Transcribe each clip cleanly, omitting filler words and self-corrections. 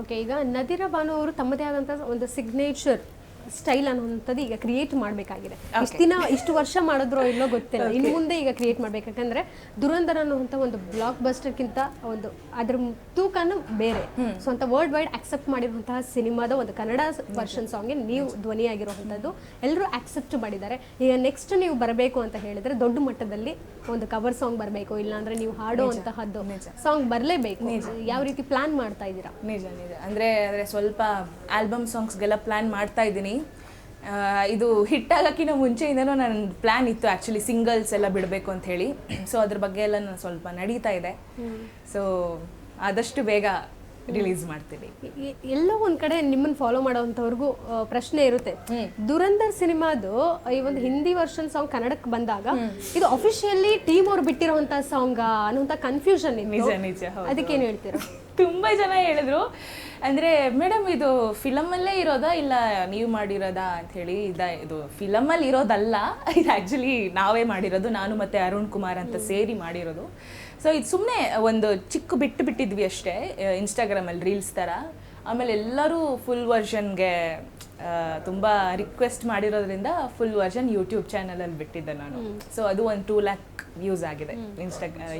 Okay, ಈಗ ನದಿರಾ ಭಾನು ಅವರು ತಮ್ಮದೇ ಆದಂಥ ಒಂದು ಸಿಗ್ನೇಚರ್ ಸ್ಟೈಲ್ ಅನ್ನುವಂಥದ್ದು ಈಗ ಕ್ರಿಯೇಟ್ ಮಾಡಬೇಕಾಗಿದೆ. ಇಷ್ಟು ದಿನ ಇಷ್ಟು ವರ್ಷ ಮಾಡಿದ್ರೋ ಇಲ್ಲೋ ಗೊತ್ತಿಲ್ಲ, ಇನ್ನು ಮುಂದೆ ಈಗ ಕ್ರಿಯೇಟ್ ಮಾಡಬೇಕು. ಯಾಕಂದ್ರೆ ದುರಂಧರ ಅನ್ನುವಂಥ ಒಂದು ಬ್ಲಾಕ್ ಬಸ್ಟರ್ಗಿಂತ ಒಂದು ಅದ್ರ ತೂಕನೂ ಬೇರೆ. ಸೊ ಅಂತ ವರ್ಲ್ಡ್ ವೈಡ್ ಅಕ್ಸೆಪ್ಟ್ ಮಾಡಿರುವಂತಹ ಸಿನಿಮಾದ ಒಂದು ಕನ್ನಡ ವರ್ಷನ್ ಸಾಂಗ್ಗೆ ನೀವು ಧ್ವನಿಯಾಗಿರುವಂಥದ್ದು ಎಲ್ಲರೂ ಅಕ್ಸೆಪ್ಟ್ ಮಾಡಿದ್ದಾರೆ. ಈಗ ನೆಕ್ಸ್ಟ್ ನೀವು ಬರಬೇಕು ಅಂತ ಹೇಳಿದ್ರೆ ದೊಡ್ಡ ಮಟ್ಟದಲ್ಲಿ ಒಂದು ಕವರ್ ಸಾಂಗ್ ಬರಬೇಕು, ಇಲ್ಲಾಂದ್ರೆ ನೀವು ಹಾಡುವಂತಹದ್ದು ಸಾಂಗ್ ಬರಲೇಬೇಕು. ಯಾವ ರೀತಿ ಪ್ಲಾನ್ ಮಾಡ್ತಾ ಇದ್ದೀರಾ? ನಿಜ ನಿಜ ಅಂದರೆ ಸ್ವಲ್ಪ ಆಲ್ಬಮ್ ಸಾಂಗ್ಸ್ಗೆಲ್ಲ ಪ್ಲ್ಯಾನ್ ಮಾಡ್ತಾ ಇದ್ದೀನಿ. ಇದು ಹಿಟ್ ಆಗೋಕ್ಕಿಂತ ಮುಂಚೆಯಿಂದನೂ ನನ್ನ ಪ್ಲ್ಯಾನ್ ಇತ್ತು ಆ್ಯಕ್ಚುಲಿ, ಸಿಂಗಲ್ಸ್ ಎಲ್ಲ ಬಿಡಬೇಕು ಅಂತ ಹೇಳಿ. ಸೊ ಅದ್ರ ಬಗ್ಗೆ ಎಲ್ಲ ನಾನು ಸ್ವಲ್ಪ ನಡೀತಾ ಇದೆ. ಸೊ ಆದಷ್ಟು ಬೇಗ ರಿಲೀಸ್ ಮಾಡ್ತೀನಿ. ಎಲ್ಲೋ ಒಂದ್ ಕಡೆ ನಿಮ್ಮನ್ನ ಫಾಲೋ ಮಾಡೋವಂಥವ್ರಿಗೂ ಪ್ರಶ್ನೆ ಇರುತ್ತೆ, ದುರಂಧರ್ ಸಿನಿಮಾದು ಈ ಒಂದು ಹಿಂದಿ ವರ್ಷನ್ ಸಾಂಗ್ ಕನ್ನಡಕ್ಕೆ ಬಂದಾಗ ಇದು ಅಫಿಷಿಯಲಿ ಟೀಮ್ ಅವ್ರು ಬಿಟ್ಟಿರೋಂಥ ಸಾಂಗ್ ಅನ್ನುವಂಥ ಕನ್ಫ್ಯೂಷನ್ ಇದೆ. ನಿಜ ನಿಜ, ಅದಕ್ಕೇನು ಹೇಳ್ತೀರಾ? ತುಂಬ ಜನ ಹೇಳಿದ್ರು, ಅಂದರೆ ಮೇಡಮ್ ಇದು ಫಿಲಮಲ್ಲೇ ಇರೋದಾ ಇಲ್ಲ ನೀವು ಮಾಡಿರೋದಾ ಅಂಥೇಳಿ. ಇದು ಫಿಲಮಲ್ಲಿ ಇರೋದಲ್ಲ, ಇದು ಆ್ಯಕ್ಚುಲಿ ನಾವೇ ಮಾಡಿರೋದು, ನಾನು ಮತ್ತು ಅರುಣ್ ಕುಮಾರ್ ಅಂತ ಸೇರಿ ಮಾಡಿರೋದು. ಸೊ ಇದು ಸುಮ್ಮನೆ ಒಂದು ಚಿಕ್ಕ ಬಿಟ್ಟಿದ್ವಿ ಅಷ್ಟೇ ಇನ್ಸ್ಟಾಗ್ರಾಮಲ್ಲಿ ರೀಲ್ಸ್ ಥರ. ಆಮೇಲೆ ಎಲ್ಲರೂ ಫುಲ್ ವರ್ಷನ್ಗೆ ತುಂಬ ರಿಕ್ವೆಸ್ಟ್ ಮಾಡಿರೋದ್ರಿಂದ ಫುಲ್ ವರ್ಷನ್ ಯೂಟ್ಯೂಬ್ ಚಾನಲಲ್ಲಿ ಬಿಟ್ಟಿದ್ದೆ ನಾನು. ಸೊ ಅದು ಒಂದು 2 lakh ವ್ಯೂಸ್ ಆಗಿದೆ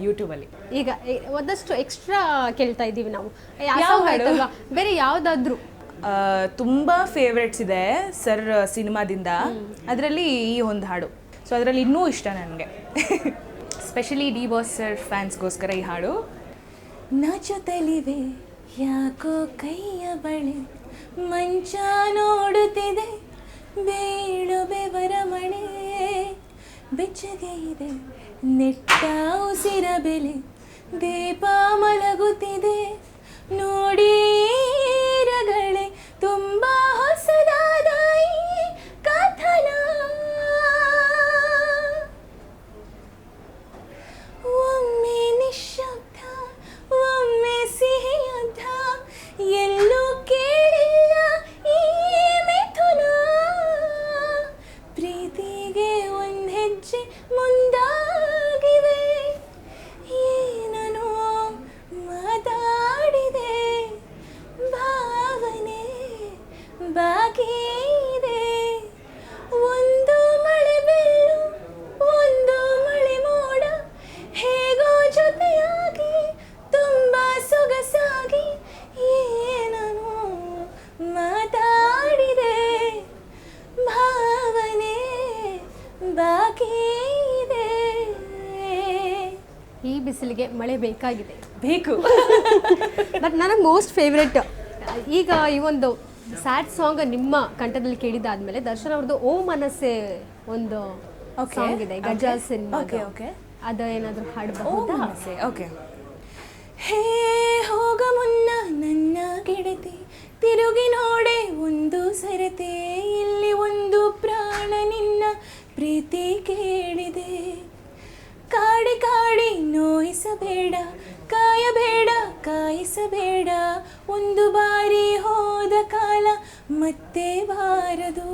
ಯೂಟ್ಯೂಬಲ್ಲಿ. ಈಗ ಒಂದಷ್ಟು ಎಕ್ಸ್ಟ್ರಾ ಕೇಳ್ತಾ ಇದ್ದೀವಿ ನಾವು, ಬೇರೆ ಯಾವುದಾದ್ರೂ ತುಂಬ ಫೇವ್ರೆಟ್ಸ್ ಇದೆ ಸರ್ ಸಿನಿಮಾದಿಂದ. ಅದರಲ್ಲಿ ಈ ಒಂದು ಹಾಡು, ಸೊ ಅದರಲ್ಲಿ ಇನ್ನೂ ಇಷ್ಟ ನನಗೆ, ಸ್ಪೆಷಲಿ ಡಿ ಬಾಸ್ ಸರ್ ಫ್ಯಾನ್ಸ್ಗೋಸ್ಕರ ಈ ಹಾಡು. ನಾಚುತ್ತಲಿವೆ ಯಾಕೋ ಕೈಯ ಬಳೆ, ಮಂಚ ನೋಡುತ್ತಿದೆ ಬೀಳು ಬೆವರ ಮಳೆ, ಬೆಚ್ಚಗೆ ಇದೆ ನೆಟ್ಟ ಉಸಿರ ಬೆಲೆ, ದೀಪ ಮಲಗುತ್ತಿದೆ ನೋಡಿ ರಗಳೇ, ತುಂಬ ಹೊಸದಾದ ಈ ಕಥನ, ಒಮ್ಮೆ ನಿಶ್ಶಬ್ದ ಒಮ್ಮೆ ಸಿಹಿಯುದ್ಧ, ಎಲ್ಲೂ ಕೇಳಿಲ್ಲ ಈ ಮಿಥುನ, ಪ್ರೀತಿಗೆ ಒಂದು ಹೆಜ್ಜೆ ಮುಂದಾಗಿವೆ, ಏನೋ ಮಾತಾಡಿದೆ ಭಾವನೆ ಬಾಕಿ ಇದೆ, ಒಂದು ಮಳೆ ಬೆಲ್ಲು ಒಂದು ಮಳೆ ಮೋಡ, ಹೇಗೋ ಜೊತೆಯಾಗಿ ತುಂಬ ಸೊಗಸಾಗಿ, ಏನೋ ಮಾತಾಡಿದೆ ಭಾವನೆ ಬಾಕಿ ಇದೆ. ಈ ಬಿಸಿಲಿಗೆ ಮಳೆ ಬೇಕಾಗಿದೆ, ಬೇಕು. ಬಟ್ ನನಗೆ ಮೋಸ್ಟ್ ಫೇವ್ರೆಟ್ ಈಗ ಈ ಒಂದು ಸ್ಯಾಡ್ ಸಾಂಗ್ ನಿಮ್ಮ ಕಂಠದಲ್ಲಿ ಕೇಳಿದಾದ್ಮೇಲೆ ದರ್ಶನ್ ಅವ್ರದ್ದು ಓ ಮನಸ್ಸೆ ಒಂದು ಸಾಂಗ್ ಇದೆ ಗಜ ಸಿನಿಮಾ. ಅದು ಏನಾದರೂ ಹಾಡಬಹುದಾ? ಓಕೆ. ಹೇ ಹೋಗ ಮುನ್ನ ನನ್ನ ಗೆಳತಿ, ತಿರುಗಿ ನೋಡೆ ಒಂದು ಸರತೆ, ಇಲ್ಲಿ ಒಂದು ಪ್ರಾಣ ನಿನ್ನ ಪ್ರೀತಿ ಕೇಳಿದೆ, ಕಾಡಿ ಕಾಡಿ ನೋಯಿಸಬೇಡ, ಕಾಯಬೇಡ ಕಾಯಿಸಬೇಡ, ಒಂದು ಬಾರಿ ಹೋದ ಕಾಲ ಮತ್ತೆ ಬಾರದು,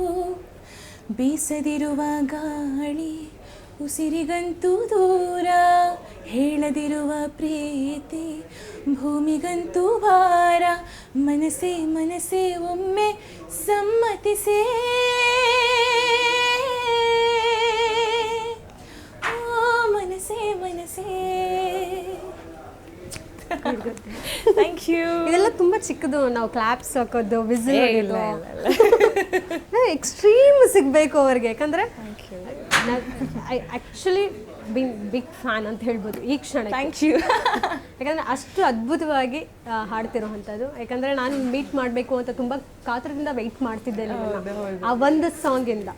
ಬೀಸದಿರುವ ಗಾಳಿ ಉಸಿರಿಗಂತೂ ದೂರ, ಹೇಳದಿರುವ ಪ್ರೀತಿ ಭೂಮಿಗಂತೂ ಭಾರ, ಮನಸ್ಸೇ ಮನಸ್ಸೇ ಒಮ್ಮೆ ಸಮ್ಮತಿಸೇ, ಮನಸ್ಸೇ ಮನಸ್ಸೇ. Thank you. ಇದೆಲ್ಲ ತುಂಬಾ ಚಿಕ್ಕದು, ನಾವು ಕ್ಲಾಪ್ಸ್ ಹಾಕೋದು ವಿಸಿಲ್ ಎಕ್ಸ್ಟ್ರೀಮ್ ಸಿಗಬೇಕು ಅವ್ರಿಗೆ. ಯಾಕಂದ್ರೆ ಆಕ್ಚುಲಿ ಬಿಗ್ ಫ್ಯಾನ್ ಅಂತ ಹೇಳ್ಬೋದು ಈ ಕ್ಷಣ. Thank you. ಯಾಕಂದ್ರೆ ಅಷ್ಟು ಅದ್ಭುತವಾಗಿ ಹಾಡ್ತಿರೋವಂಥದ್ದು. ಯಾಕಂದ್ರೆ ನಾನು ಮೀಟ್ ಮಾಡಬೇಕು ಅಂತ ತುಂಬಾ ಕಾತರದಿಂದ ವೆಯ್ಟ್ ಮಾಡ್ತಿದ್ದೆ ಆ ಒಂದು ಸಾಂಗಿಂದ.